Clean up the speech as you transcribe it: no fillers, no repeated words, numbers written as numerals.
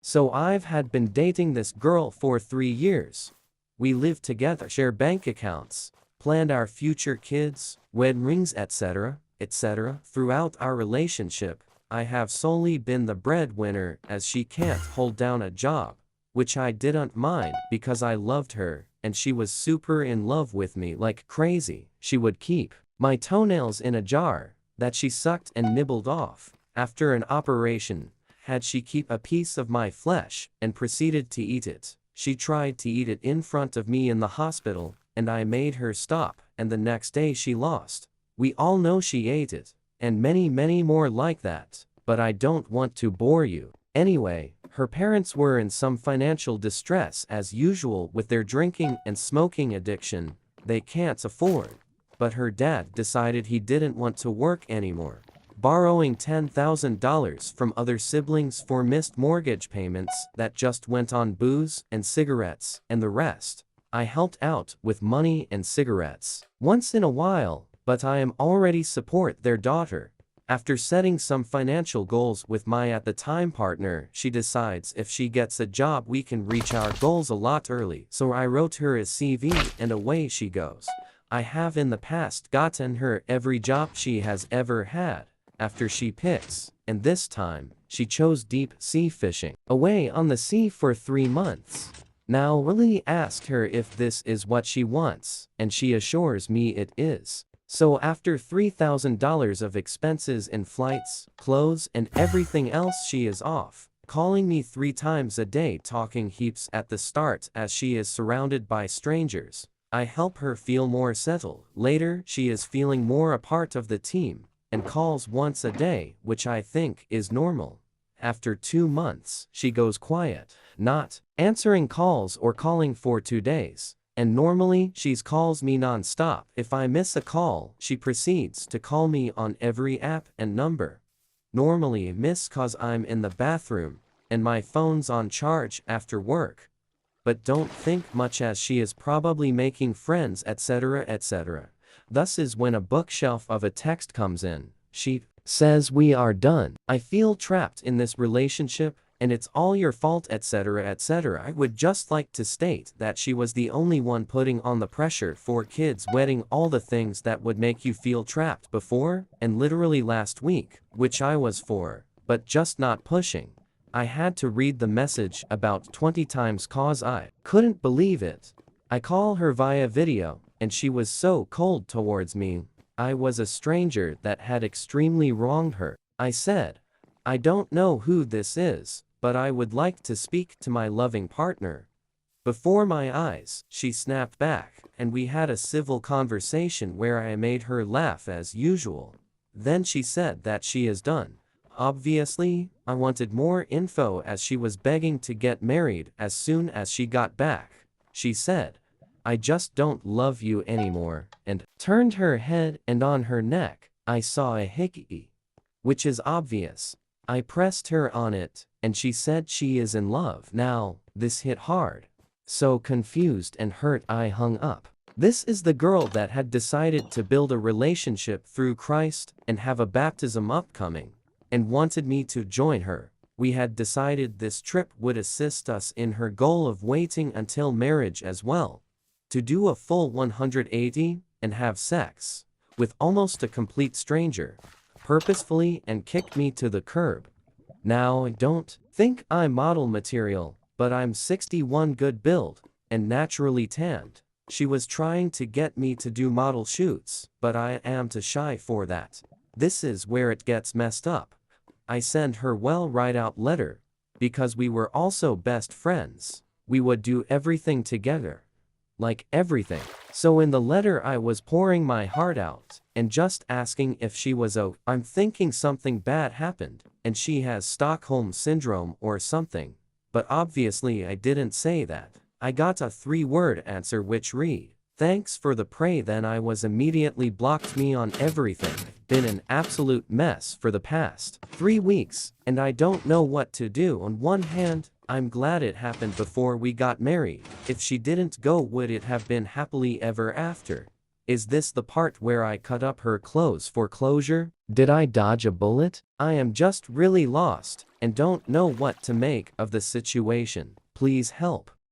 So I've had been dating this girl for 3 years. We live together, share bank accounts, planned our future kids, wed rings, etc., etc. Throughout our relationship, I have solely been the breadwinner as she can't hold down a job, which I didn't mind because I loved her and she was super in love with me like crazy. She would keep my toenails in a jar that she sucked and nibbled off. After an operation, had she keep a piece of my flesh and proceeded to eat it. She tried to eat it in front of me in the hospital, and I made her stop, and the next day she lost. We all know she ate it, and many more like that, but I don't want to bore you. Anyway, her parents were in some financial distress as usual with their drinking and smoking addiction. They can't afford. But her dad decided he didn't want to work anymore, borrowing $10,000 from other siblings for missed mortgage payments that just went on booze and cigarettes and the rest. I helped out with money and cigarettes once in a while, but I am already support their daughter. After setting some financial goals with my at the time partner, she decides if she gets a job we can reach our goals a lot early. So I wrote her a CV and away she goes. I have in the past gotten her every job she has ever had after she picks, and this time, she chose deep sea fishing. Away on the sea for 3 months. Now Willie asked her if this is what she wants, and she assures me it is. So after $3,000 of expenses in flights, clothes and everything else, she is off, calling me 3 times a day, talking heaps at the start as she is surrounded by strangers. I help her feel more settled. Later, she is feeling more a part of the team and calls once a day, which I think is normal. After 2 months, she goes quiet, not answering calls or calling for 2 days. And normally, she calls me non-stop. If I miss a call, she proceeds to call me on every app and number. Normally miss cause I'm in the bathroom and my phone's on charge after work. But don't think much as she is probably making friends, etc., etc. Thus is when a bookshelf of a text comes in. She says we are done. I feel trapped in this relationship and it's all your fault, etc., etc. I would just like to state that she was the only one putting on the pressure for kids, wedding, all the things that would make you feel trapped before and literally last week, which I was for, but just not pushing. I had to read the message about 20 times cause I couldn't believe it. I call her via video, and she was so cold towards me. I was a stranger that had extremely wronged her. I said, I don't know who this is, but I would like to speak to my loving partner. Before my eyes, she snapped back, and we had a civil conversation where I made her laugh as usual. Then she said that she is done. Obviously, I wanted more info as she was begging to get married as soon as she got back. She said, I just don't love you anymore, and turned her head, and on her neck, I saw a hickey, which is obvious. I pressed her on it, and she said she is in love. Now, this hit hard. So confused and hurt, I hung up. This is the girl that had decided to build a relationship through Christ and have a baptism upcoming, and wanted me to join her. We had decided this trip would assist us in her goal of waiting until marriage as well, to do a full 180 and have sex with almost a complete stranger, purposefully, and kicked me to the curb. Now I don't think I'm model material, but I'm 61, good build, and naturally tanned. She was trying to get me to do model shoots, but I am too shy for that. This is where it gets messed up. I send her write out letter, because we were also best friends. We would do everything together. Like everything. So in the letter I was pouring my heart out, and just asking if she was okay. I'm thinking something bad happened, and she has Stockholm Syndrome or something. But obviously I didn't say that. I got a 3-word answer which read, thanks for the pray. Then I was immediately blocked me on everything. Been an absolute mess for the past 3 weeks, and I don't know what to do. On one hand, I'm glad it happened before we got married. If she didn't go, would it have been happily ever after? Is this the part where I cut up her clothes for closure? Did I dodge a bullet? I am just really lost, and and don't know what to make of the situation. Please help.